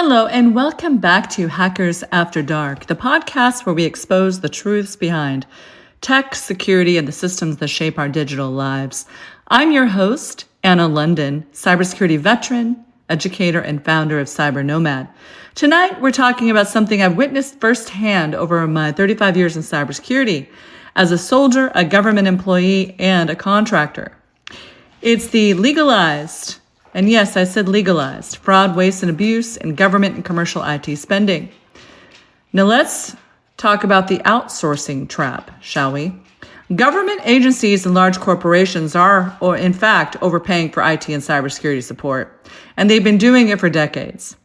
Hello, and welcome back to Hackers After Dark, the podcast where we expose the truths behind tech, security, and the systems that shape our digital lives. I'm your host, Anna London, cybersecurity veteran, educator, and founder of Cyber Nomad. Tonight, we're talking about something I've witnessed firsthand over my 35 years in cybersecurity as a soldier, a government employee, and a contractor. It's the legalized, and yes, I said legalized, fraud, waste, and abuse in government and commercial IT spending. Now let's talk about the outsourcing trap, shall we? Government agencies and large corporations are, or in fact, overpaying for IT and cybersecurity support, and they've been doing it for decades.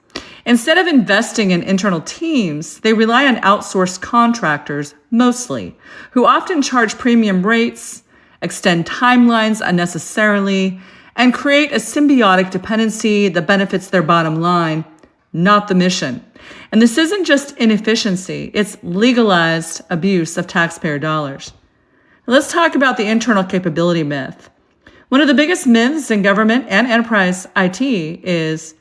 Instead of investing in internal teams, they rely on outsourced contractors mostly, who often charge premium rates, extend timelines unnecessarily, and create a symbiotic dependency that benefits their bottom line, not the mission. And this isn't just inefficiency, it's legalized abuse of taxpayer dollars. Let's talk about the internal capability myth. One of the biggest myths in government and enterprise IT is,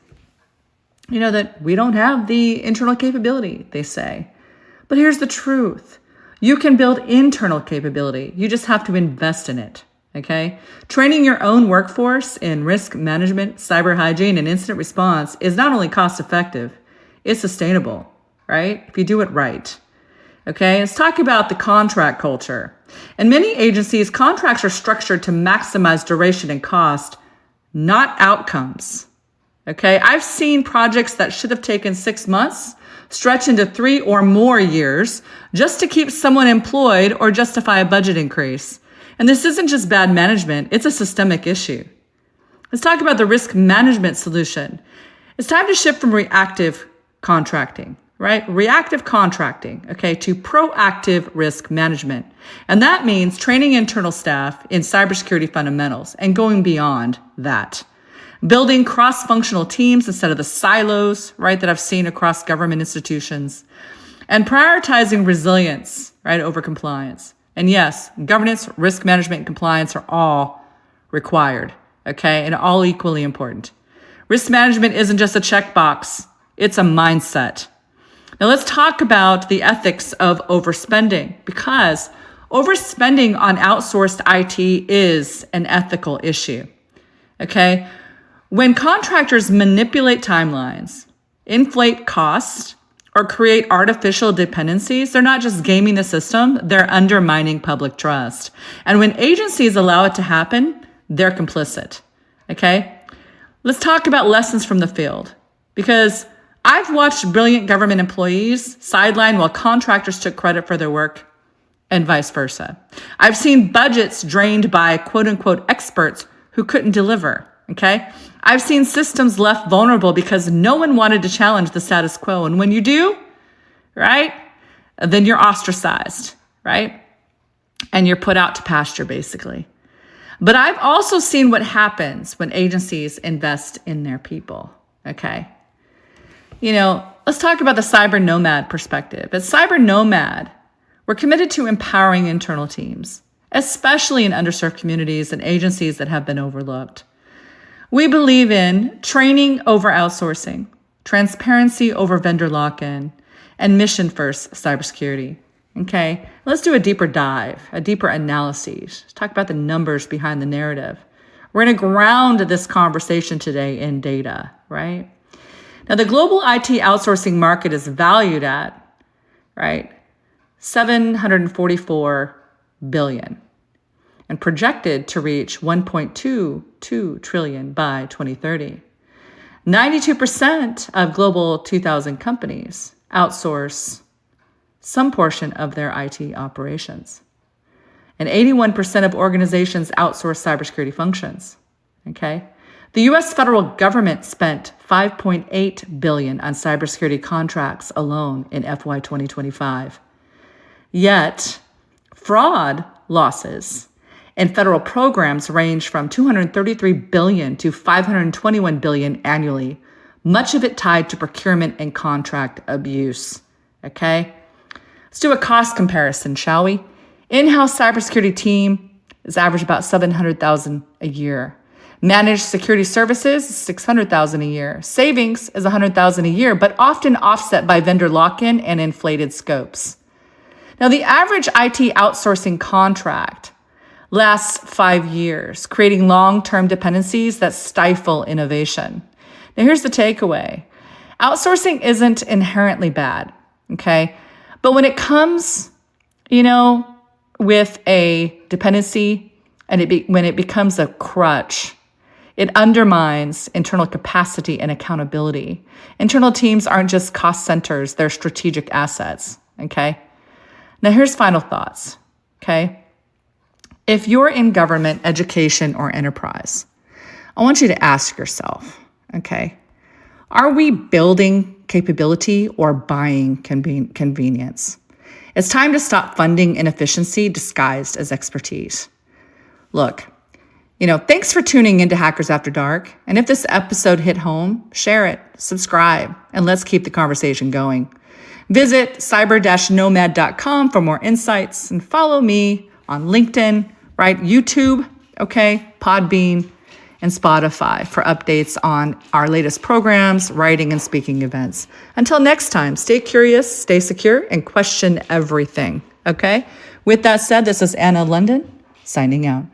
that we don't have the internal capability, they say. But here's the truth. You can build internal capability. You just have to invest in it. Okay? Training your own workforce in risk management, cyber hygiene, and incident response is not only cost effective, it's sustainable, right? If you do it right. Okay? Let's talk about the contract culture. In many agencies, contracts are structured to maximize duration and cost, not outcomes. Okay? I've seen projects that should have taken 6 months stretch into 3 or more years just to keep someone employed or justify a budget increase. And this isn't just bad management, it's a systemic issue. Let's talk about the risk management solution. It's time to shift from reactive contracting, right? Reactive contracting, okay, to proactive risk management. And that means training internal staff in cybersecurity fundamentals and going beyond that. Building cross-functional teams instead of the silos, right, that I've seen across government institutions. And prioritizing resilience, right, over compliance. And yes, governance, risk management, and compliance are all required, okay, and all equally important. Risk management isn't just a checkbox, it's a mindset. Now let's talk about the ethics of overspending, because overspending on outsourced IT is an ethical issue, okay? When contractors manipulate timelines, inflate costs, or create artificial dependencies, they're not just gaming the system, they're undermining public trust. And when agencies allow it to happen, they're complicit, okay? Let's talk about lessons from the field, because I've watched brilliant government employees sidelined while contractors took credit for their work and vice versa. I've seen budgets drained by quote unquote experts who couldn't deliver, okay? I've seen systems left vulnerable because no one wanted to challenge the status quo. And when you do, right, then you're ostracized, right? And you're put out to pasture, basically. But I've also seen what happens when agencies invest in their people, okay? Let's talk about the Cyber Nomad perspective. At Cyber Nomad, we're committed to empowering internal teams, especially in underserved communities and agencies that have been overlooked. We believe in training over outsourcing, transparency over vendor lock-in, and mission-first cybersecurity. Okay, let's do a deeper dive, a deeper analysis. Let's talk about the numbers behind the narrative. We're going to ground this conversation today in data, right? Now, the global IT outsourcing market is valued at, right, $744 billion. And projected to reach 1.22 trillion by 2030. 92% of global 2,000 companies outsource some portion of their IT operations. And 81% of organizations outsource cybersecurity functions, okay? The US federal government spent $5.8 billion on cybersecurity contracts alone in FY 2025. Yet, fraud losses and federal programs range from $233 billion to $521 billion annually, much of it tied to procurement and contract abuse. Okay? Let's do a cost comparison, shall we? In-house cybersecurity team is average about $700,000 a year. Managed security services, $600,000 a year. Savings is $100,000 a year, but often offset by vendor lock-in and inflated scopes. Now, the average IT outsourcing contract lasts 5 years, creating long-term dependencies that stifle innovation. Now, here's the takeaway. Outsourcing isn't inherently bad, okay? But when it comes, with a dependency and when it becomes a crutch, it undermines internal capacity and accountability. Internal teams aren't just cost centers, they're strategic assets, okay? Now, here's final thoughts, okay? If you're in government, education, or enterprise, I want you to ask yourself, okay, are we building capability or buying convenience? It's time to stop funding inefficiency disguised as expertise. Look, thanks for tuning into Hackers After Dark. And if this episode hit home, share it, subscribe, and let's keep the conversation going. Visit cyber-nomad.com for more insights and follow me on LinkedIn, YouTube, okay, Podbean, and Spotify for updates on our latest programs, writing, and speaking events. Until next time, stay curious, stay secure, and question everything, okay? With that said, this is Anna London, signing out.